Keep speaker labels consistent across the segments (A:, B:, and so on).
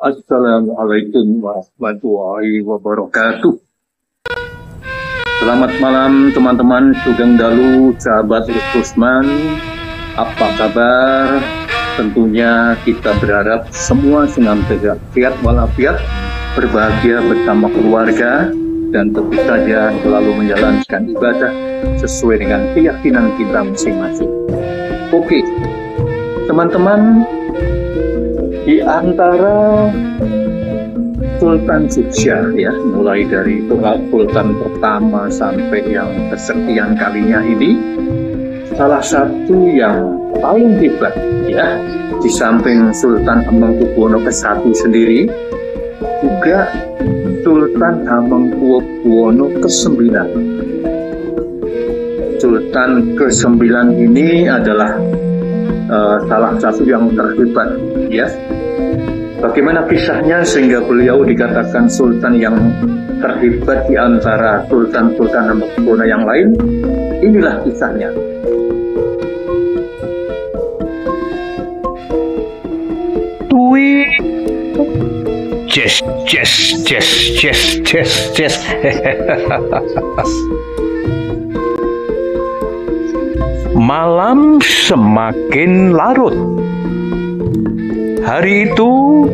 A: Assalamualaikum warahmatullahi wabarakatuh. Selamat malam teman-teman Sugeng Dalu, sahabat Rusman. Apa kabar? Tentunya kita berharap semua senantiasa sehat walafiat, berbahagia bersama keluarga, dan tentu saja selalu menjalankan ibadah sesuai dengan keyakinan kita masing-masing. Oke, teman-teman, di antara Sultan Jogja ya, mulai dari Sultan pertama sampai yang kesekian kalinya ini, salah satu yang paling hebat ya, di samping Sultan Hamengkubuwono ke-1 sendiri, juga Sultan Hamengkubuwono ke-9. Sultan ke-9 ini adalah salah satu yang terhebat ya. Bagaimana kisahnya sehingga beliau dikatakan sultan yang terhebat di antara sultan-sultan Hamengkubuwono yang lain? Inilah kisahnya.
B: Tui Yes. Malam semakin larut. Hari itu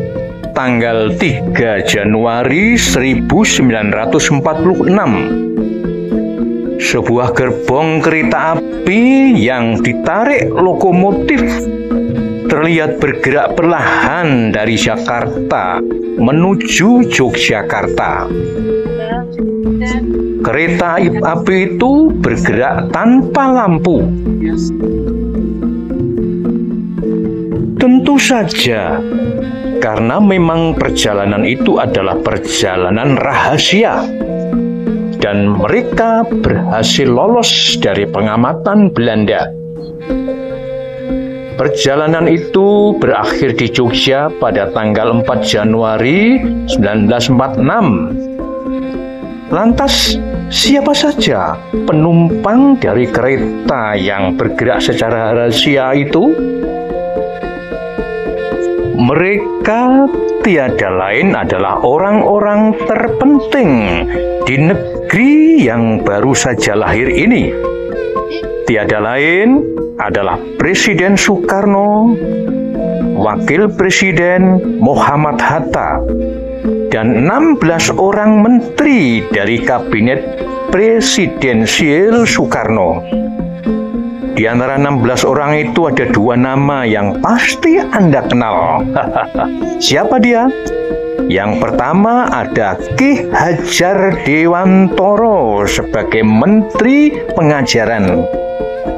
B: tanggal 3 Januari 1946. Sebuah gerbong kereta api yang ditarik lokomotif terlihat bergerak perlahan dari Jakarta menuju Yogyakarta. Kereta api itu bergerak tanpa lampu. Tentu saja, karena memang perjalanan itu adalah perjalanan rahasia, dan mereka berhasil lolos dari pengamatan Belanda. Perjalanan itu berakhir di Jogja pada tanggal 4 Januari 1946. Lantas, siapa saja penumpang dari kereta yang bergerak secara rahasia itu? Mereka tiada lain adalah orang-orang terpenting di negeri yang baru saja lahir ini. Tiada lain adalah Presiden Soekarno, Wakil Presiden Muhammad Hatta, dan 16 orang menteri dari Kabinet Presidensial Soekarno. Di antara 16 orang itu ada 2 nama yang pasti Anda kenal. Siapa dia? Yang pertama ada Ki Hajar Dewantoro sebagai Menteri Pengajaran.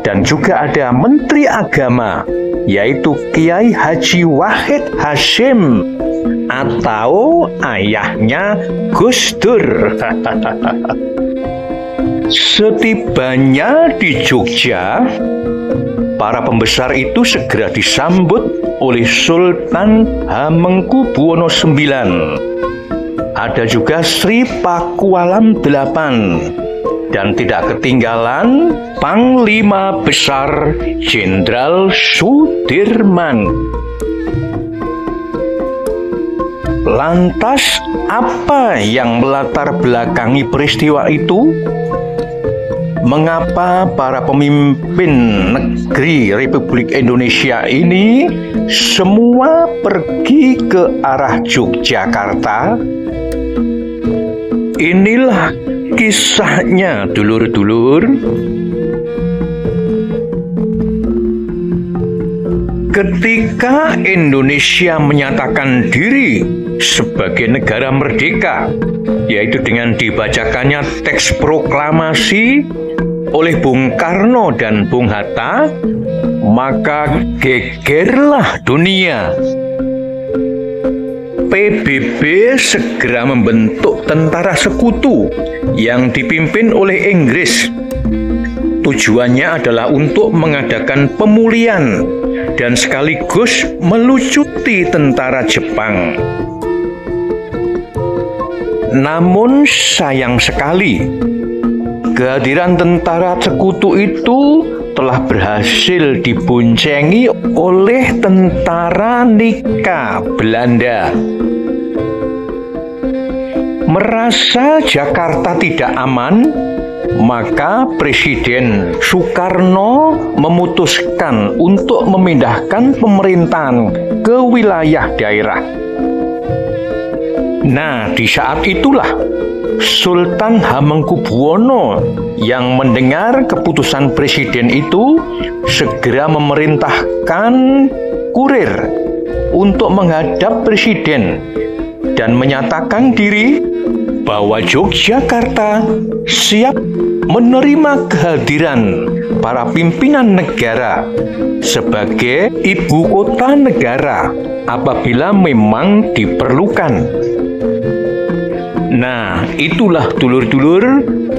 B: Dan juga ada Menteri Agama, yaitu Kiai Haji Wahid Hasyim atau ayahnya Gus Dur. Setibanya di Jogja, para pembesar itu segera disambut oleh Sultan Hamengkubuwono IX. Ada juga Sri Pakualam VIII, dan tidak ketinggalan Panglima Besar Jenderal Sudirman. Lantas, apa yang melatar belakangi peristiwa itu? Mengapa para pemimpin negeri Republik Indonesia ini semua pergi ke arah Yogyakarta? Inilah kisahnya, dulur-dulur. Ketika Indonesia menyatakan diri sebagai negara merdeka, yaitu dengan dibacakannya teks proklamasi oleh Bung Karno dan Bung Hatta, maka gegerlah dunia. PBB segera membentuk tentara sekutu yang dipimpin oleh Inggris. Tujuannya adalah untuk mengadakan pemulihan dan sekaligus melucuti tentara Jepang. Namun sayang sekali, kehadiran tentara sekutu itu telah berhasil diboncengi oleh tentara Nika Belanda Merasa Jakarta tidak aman, maka Presiden Soekarno memutuskan untuk memindahkan pemerintahan ke wilayah daerah. Nah, di saat itulah Sultan Hamengkubuwono yang mendengar keputusan presiden itu segera memerintahkan kurir untuk menghadap presiden dan menyatakan diri bahwa Yogyakarta siap menerima kehadiran para pimpinan negara sebagai ibu kota negara apabila memang diperlukan. Nah, itulah dulur-dulur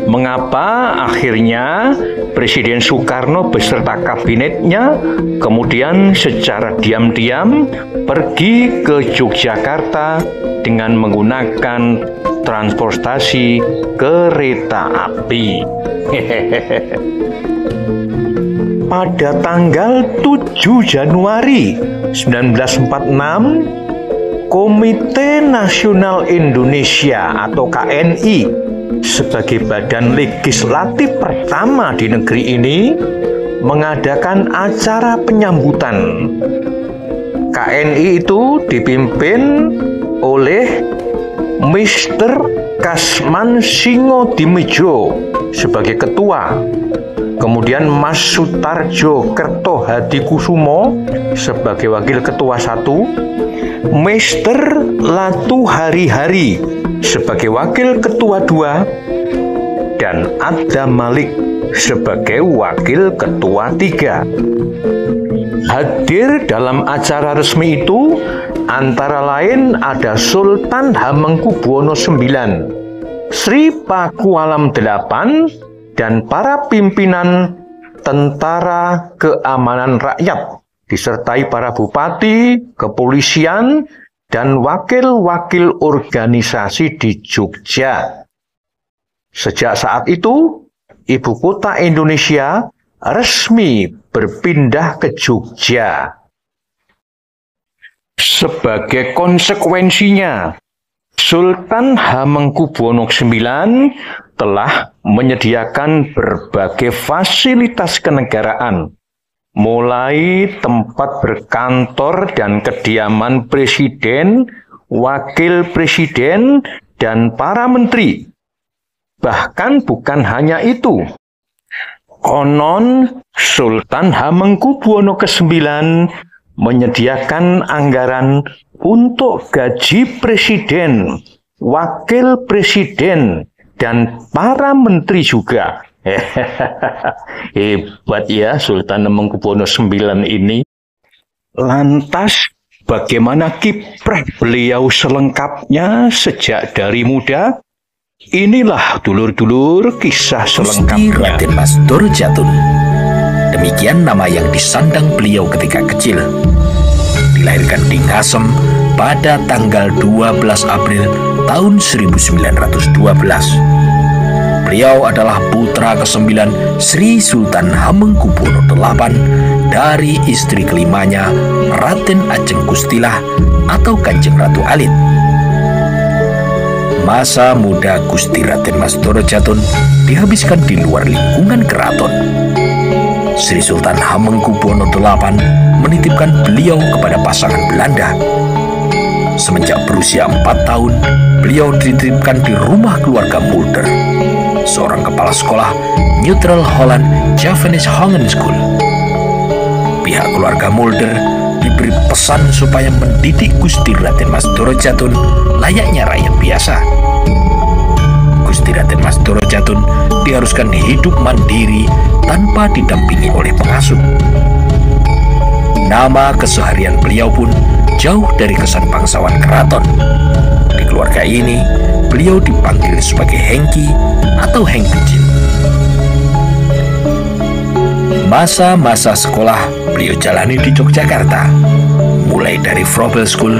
B: mengapa akhirnya Presiden Soekarno beserta kabinetnya kemudian secara diam-diam pergi ke Yogyakarta dengan menggunakan transportasi kereta api. Pada tanggal 7 Januari 1946, Komite Nasional Indonesia atau KNI sebagai badan legislatif pertama di negeri ini mengadakan acara penyambutan. KNI itu dipimpin oleh Mr. Kasman Singodimedjo sebagai ketua, kemudian Mas Sutarjo Kertohadikusumo sebagai wakil ketua 1, Mr. Latu Hari-Hari sebagai wakil ketua 2, dan Adam Malik sebagai wakil ketua 3. Hadir dalam acara resmi itu antara lain ada Sultan Hamengkubuwono IX, Sri Pakualam VIII, dan para pimpinan Tentara Keamanan Rakyat, disertai para bupati, kepolisian, dan wakil-wakil organisasi di Jogja. Sejak saat itu, ibu kota Indonesia resmi berpindah ke Jogja. Sebagai konsekuensinya, Sultan Hamengkubuwono IX telah menyediakan berbagai fasilitas kenegaraan, mulai tempat berkantor dan kediaman presiden, wakil presiden, dan para menteri. Bahkan bukan hanya itu. Konon Sultan Hamengkubuwono IX menyediakan anggaran untuk gaji presiden, wakil presiden, dan para menteri juga. Hebat ya Sultan Hamengkubuwono IX ini. Lantas bagaimana kiprah beliau selengkapnya sejak dari muda? Inilah dulur-dulur kisah selengkapnya.
C: Gusti Raden Mas Doro Jatun. Demikian nama yang disandang beliau ketika kecil. Dilahirkan di Ngasem pada tanggal 12 April tahun 1912. Beliau adalah putra ke-9 Sri Sultan Hamengkubuwono VIII dari istri kelimanya Raden Ajeng Gustilah atau Kanjeng Ratu Alit. Masa muda Gusti Raden Mas Doro Jatun dihabiskan di luar lingkungan keraton. Sri Sultan Hamengkubuwono VIII menitipkan beliau kepada pasangan Belanda. Semenjak berusia 4 tahun, beliau dititipkan di rumah keluarga Mulder, seorang kepala sekolah Neutral Holland Javanese Hongen School. Pihak keluarga Mulder diberi pesan supaya mendidik Gusti Raden Mas Doro Jatun layaknya rakyat biasa. Gusti Raden Mas Doro Jatun diharuskan hidup mandiri tanpa didampingi oleh pengasuh. Nama keseharian beliau pun jauh dari kesan bangsawan keraton. Di keluarga ini, beliau dipanggil sebagai Hengki atau Heng Kecil. Masa-masa sekolah beliau jalani di Yogyakarta, mulai dari Frobel School,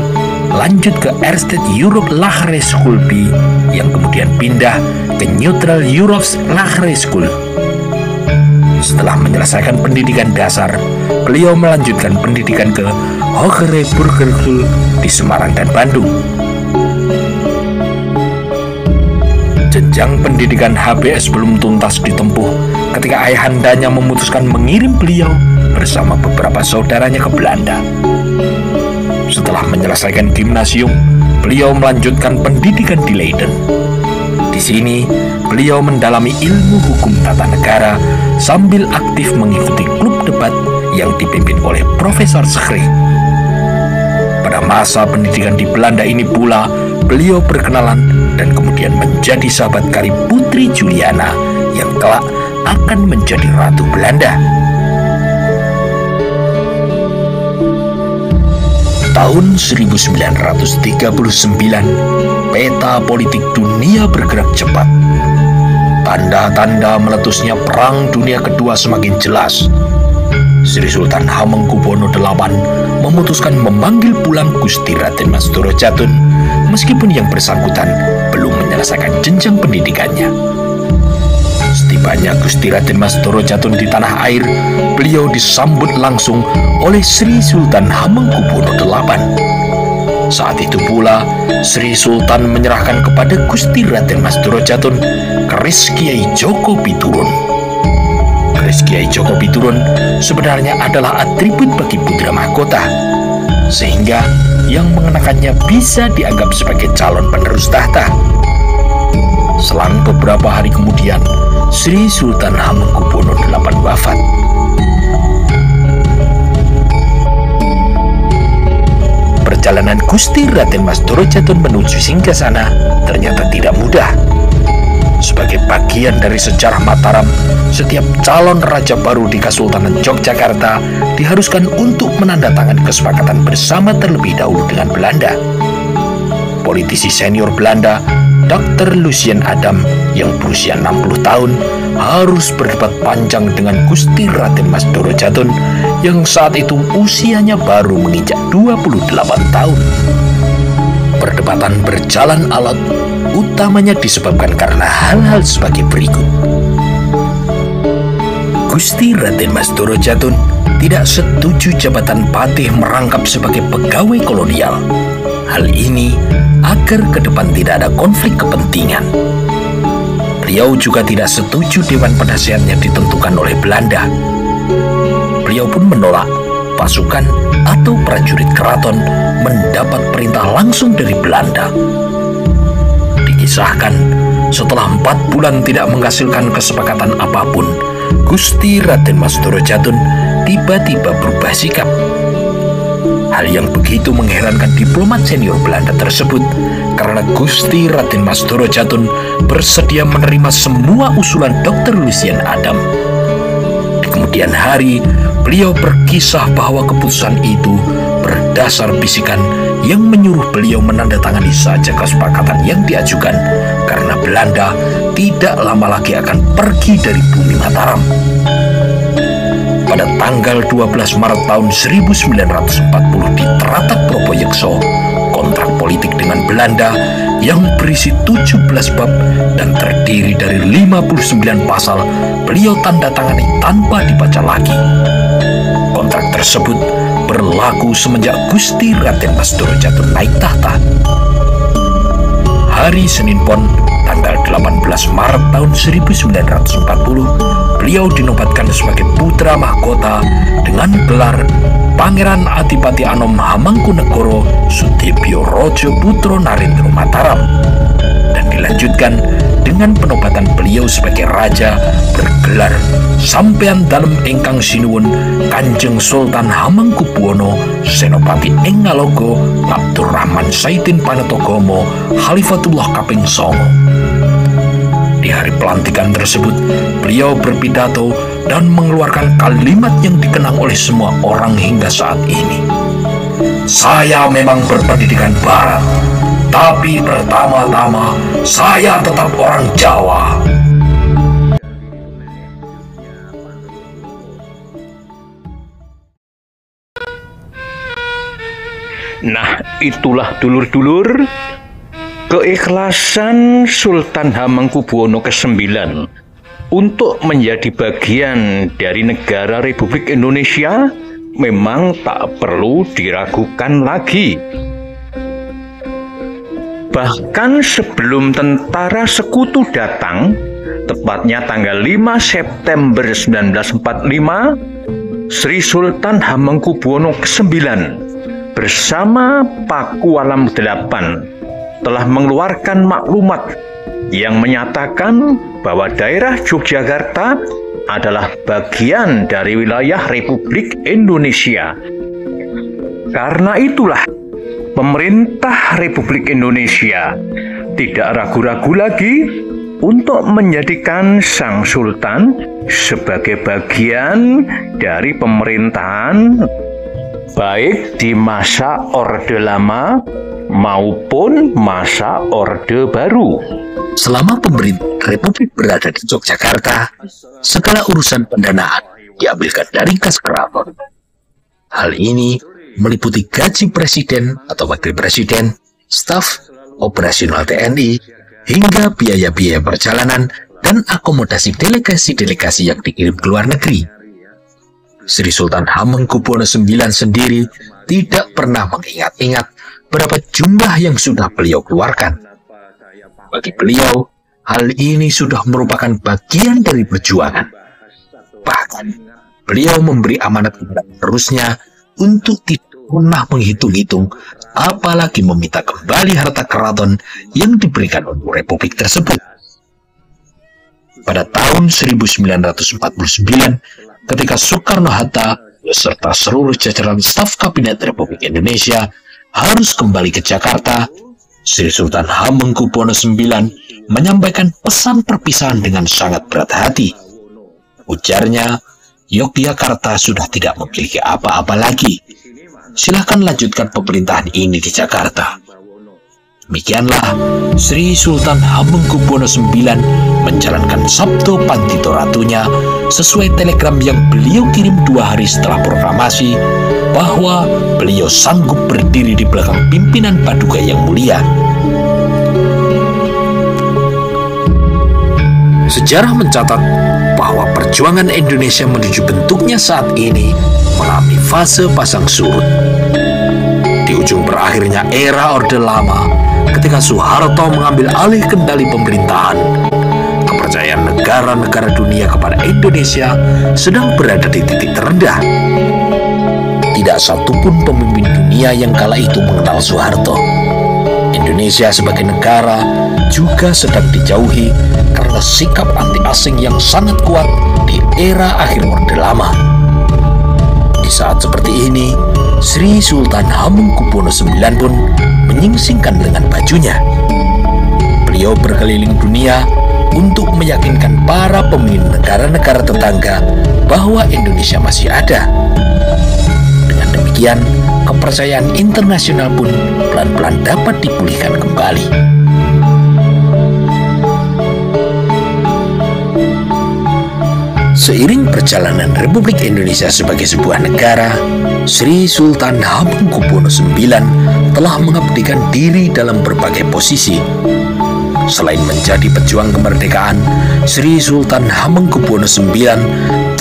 C: lanjut ke Erstedt Europe Lagere School B, yang kemudian pindah ke Neutral Europe Lagere School. Setelah menyelesaikan pendidikan dasar, beliau melanjutkan pendidikan ke Hogere Burgerschule di Semarang dan Bandung. Jenjang pendidikan HBS belum tuntas ditempuh ketika ayahandanya memutuskan mengirim beliau bersama beberapa saudaranya ke Belanda. Setelah menyelesaikan gimnasium, beliau melanjutkan pendidikan di Leiden. Di sini, beliau mendalami ilmu hukum tata negara sambil aktif mengikuti klub debat yang dipimpin oleh Profesor Schreck. Pada masa pendidikan di Belanda ini pula, beliau berkenalan dan kemudian menjadi sahabat karib Putri Juliana yang kelak akan menjadi Ratu Belanda. Tahun 1939, peta politik dunia bergerak cepat. Tanda-tanda meletusnya Perang Dunia Kedua semakin jelas. Sri Sultan Hamengkubuwono VIII memutuskan memanggil pulang Gusti Raden Mas Doro Jatun meskipun yang bersangkutan belum menyelesaikan jenjang pendidikannya. Setibanya Gusti Raden Mas Doro Jatun di tanah air, beliau disambut langsung oleh Sri Sultan Hamengkubuwono VIII. Saat itu pula, Sri Sultan menyerahkan kepada Gusti Raden Mas Doro Jatun keris Kiai Joko Piturun. Keris Kiai Joko Piturun sebenarnya adalah atribut bagi putra mahkota, sehingga yang mengenakannya bisa dianggap sebagai calon penerus tahta. Selang beberapa hari kemudian, Sri Sultan Hamengkubuwono VIII wafat. Perjalanan Gusti Raden Mas Doro Jatun menuju Singgasana ternyata tidak mudah. Sebagai bagian dari sejarah Mataram, setiap calon raja baru di Kesultanan Yogyakarta diharuskan untuk menandatangani kesepakatan bersama terlebih dahulu dengan Belanda. Politisi senior Belanda, Dr. Lucien Adam yang berusia 60 tahun harus berdebat panjang dengan Gusti Raden Mas Doro Jatun yang saat itu usianya baru menginjak 28 tahun. Perdebatan berjalan alot, utamanya disebabkan karena hal-hal sebagai berikut. Gusti Raden Mas Doro Jatun tidak setuju jabatan patih merangkap sebagai pegawai kolonial. Hal ini agar ke depan tidak ada konflik kepentingan. Beliau juga tidak setuju dewan penasehatnya ditentukan oleh Belanda. Beliau pun menolak pasukan atau prajurit keraton mendapat perintah langsung dari Belanda. Dikisahkan, setelah 4 bulan tidak menghasilkan kesepakatan apapun, Gusti Raden Mas Doro Jatun tiba-tiba berubah sikap. Hal yang begitu mengherankan diplomat senior Belanda tersebut karena Gusti Raden Mas Doro Jatun bersedia menerima semua usulan Dr. Lucien Adam. Di kemudian hari, beliau berkisah bahwa keputusan itu berdasar bisikan yang menyuruh beliau menandatangani saja kesepakatan yang diajukan karena Belanda tidak lama lagi akan pergi dari bumi Mataram. Pada tanggal 12 Maret tahun 1940 di Teratak Proboyekso, kontrak politik dengan Belanda yang berisi 17 bab dan terdiri dari 59 pasal beliau tanda tangani tanpa dibaca lagi. Kontrak tersebut berlaku semenjak Gusti Raden Mas Doro Jatun naik tahta. Hari Senin Pon, tanggal 18 Maret tahun 1940, beliau dinobatkan sebagai putra mahkota dengan gelar Pangeran Adipati Anom Hamengkunegoro Sudibyo Rojo Putro Narendra Mataram, dan dilanjutkan dengan penobatan beliau sebagai raja bergelar Sampean Dalem Ingkang Sinuwun Kanjeng Sultan Hamengkubuwono Senopati ing Ngalogo Abdurrahman Saidin Panetogomo Khalifatullah Kaping Songo. Di hari pelantikan tersebut, beliau berpidato dan mengeluarkan kalimat yang dikenang oleh semua orang hingga saat ini. Saya memang berpendidikan barat, tapi pertama-tama saya tetap orang Jawa.
B: Nah, itulah dulur-dulur keikhlasan Sultan Hamengkubuwono ke-9 untuk menjadi bagian dari negara Republik Indonesia memang tak perlu diragukan lagi. Bahkan sebelum tentara sekutu datang, tepatnya tanggal 5 September 1945, Sri Sultan Hamengkubuwono ke-9 bersama Pakualam VIII telah mengeluarkan maklumat yang menyatakan bahwa daerah Yogyakarta adalah bagian dari wilayah Republik Indonesia. Karena itulah pemerintah Republik Indonesia tidak ragu-ragu lagi untuk menjadikan Sang Sultan sebagai bagian dari pemerintahan baik di masa Orde Lama maupun masa Orde Baru.
C: Selama pemerintah Republik berada di Yogyakarta, segala urusan pendanaan diambilkan dari kas keraton. Hal ini meliputi gaji presiden atau wakil presiden, staf operasional TNI, hingga biaya-biaya perjalanan dan akomodasi delegasi-delegasi yang dikirim ke luar negeri. Sri Sultan Hamengkubuwono IX sendiri tidak pernah mengingat-ingat berapa jumlah yang sudah beliau keluarkan. Bagi beliau, hal ini sudah merupakan bagian dari perjuangan. Bahkan, beliau memberi amanat kepada penerusnya untuk tidak pernah menghitung-hitung, apalagi meminta kembali harta keraton yang diberikan untuk republik tersebut. Pada tahun 1949, ketika Soekarno-Hatta beserta seluruh jajaran staf kabinet Republik Indonesia harus kembali ke Jakarta, Sri Sultan Hamengkubuwono IX menyampaikan pesan perpisahan dengan sangat berat hati. Ujarnya, Yogyakarta sudah tidak memiliki apa-apa lagi. Silahkan lanjutkan pemerintahan ini di Jakarta. Demikianlah Sri Sultan Hamengkubuwono IX menjalankan Sabdo Pantito Ratunya sesuai telegram yang beliau kirim 2 hari setelah proklamasi bahwa beliau sanggup berdiri di belakang pimpinan Paduka yang mulia. Sejarah mencatat bahwa perjuangan Indonesia menuju bentuknya saat ini mengalami fase pasang surut. Di ujung berakhirnya era Orde Lama, ketika Soeharto mengambil alih kendali pemerintahan, kepercayaan negara-negara dunia kepada Indonesia sedang berada di titik terendah. Tidak satupun pemimpin dunia yang kala itu mengenal Soeharto. Indonesia sebagai negara juga sedang dijauhi karena sikap anti asing yang sangat kuat di era akhir Orde Lama. Di saat seperti ini, Sri Sultan Hamengkubuwono IX pun menyingsingkan lengan bajunya. Beliau berkeliling dunia untuk meyakinkan para pemimpin negara-negara tetangga bahwa Indonesia masih ada. Dengan demikian, kepercayaan internasional pun pelan-pelan dapat dipulihkan kembali. Seiring perjalanan Republik Indonesia sebagai sebuah negara, Sri Sultan Hamengkubuwono IX telah mengabdikan diri dalam berbagai posisi. Selain menjadi pejuang kemerdekaan, Sri Sultan Hamengkubuwono IX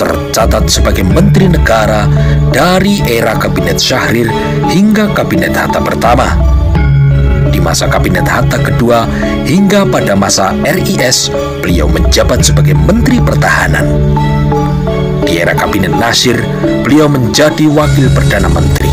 C: tercatat sebagai Menteri Negara dari era Kabinet Syahrir hingga Kabinet Hatta pertama. Di masa Kabinet Hatta kedua hingga pada masa RIS, beliau menjabat sebagai Menteri Pertahanan. Di era Kabinet Nasir, beliau menjadi Wakil Perdana Menteri.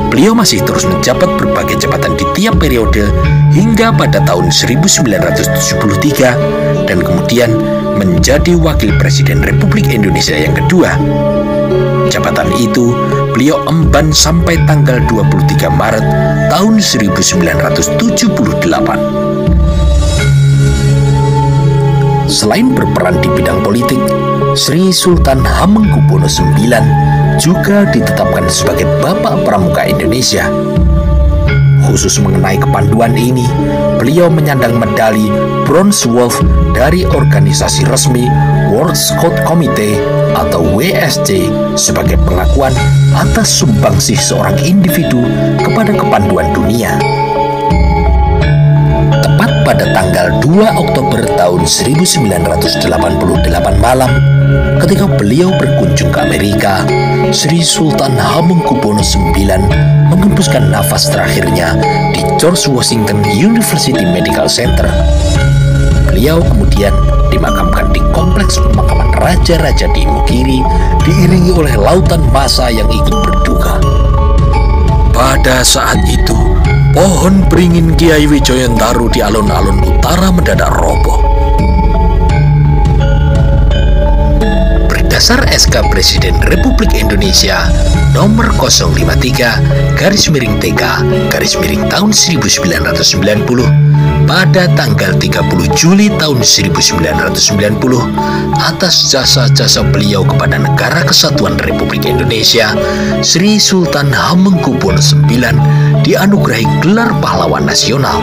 C: Beliau masih terus menjabat berbagai jabatan di tiap periode hingga pada tahun 1973 dan kemudian menjadi Wakil Presiden Republik Indonesia yang kedua. Jabatan itu beliau emban sampai tanggal 23 Maret tahun 1978. Selain berperan di bidang politik, Sri Sultan Hamengkubuwono IX juga ditetapkan sebagai Bapak Pramuka Indonesia. Khusus mengenai kepanduan ini, beliau menyandang medali Bronze Wolf dari organisasi resmi World Scout Committee atau WSC sebagai pengakuan atas sumbangsih seorang individu kepada kepanduan dunia. Tepat pada tanggal 2 Oktober tahun 1988 malam, ketika beliau berkunjung ke Amerika, Sri Sultan Hamengkubuwono IX mengembuskan nafas terakhirnya di George Washington University Medical Center. Beliau kemudian dimakamkan di kompleks pemakaman raja-raja di Imogiri, diiringi oleh lautan massa yang ikut berduka. Pada saat itu, pohon beringin Kiai Wijoyantaru di alun-alun utara mendadak roboh. Berdasar SK Presiden Republik Indonesia nomor 053/TK/tahun 1990 pada tanggal 30 Juli tahun 1990 atas jasa-jasa beliau kepada Negara Kesatuan Republik Indonesia, Sri Sultan Hamengkubuwono IX dianugerahi gelar pahlawan nasional.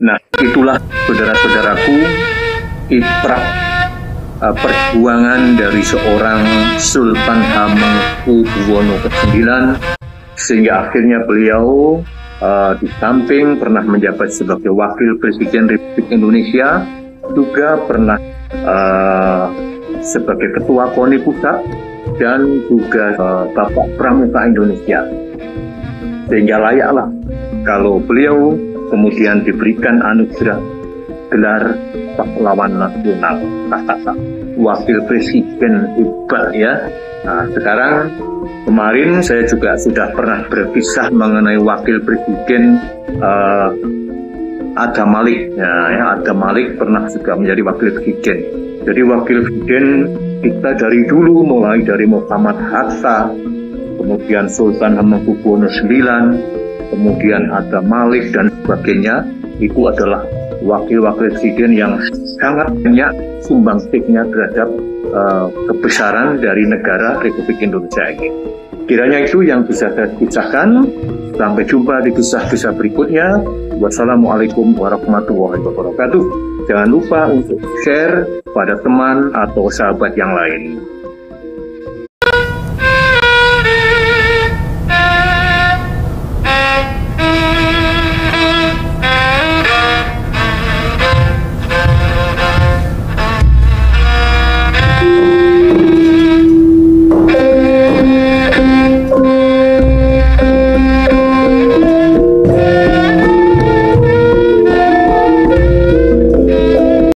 A: Nah, itulah saudara-saudaraku iprah perjuangan dari seorang Sultan Hamengkubuwono IX, sehingga akhirnya beliau di samping pernah menjabat sebagai Wakil Presiden Republik Indonesia, juga pernah sebagai Ketua KONI Pusat dan juga Bapak Pramuka Indonesia. Sehingga layaklah kalau beliau kemudian diberikan anugerah gelar pahlawan nasional, Wakil Presiden hebat ya. Nah, sekarang kemarin saya juga sudah pernah berkisah mengenai Wakil Presiden Adam Malik. Ya, Adam Malik pernah juga menjadi Wakil Presiden. Jadi Wakil Presiden kita dari dulu, mulai dari Muhammad Hatta, kemudian Sultan Hamengkubuwono IX, kemudian Adam Malik dan sebagainya, itu adalah wakil-wakil presiden yang sangat banyak sumbangsihnya terhadap kebesaran dari negara Republik Indonesia ini. Kiranya itu yang bisa saya kisahkan. Sampai jumpa di kisah-kisah berikutnya. Wassalamualaikum warahmatullahi wabarakatuh. Jangan lupa untuk share pada teman atau sahabat yang lain.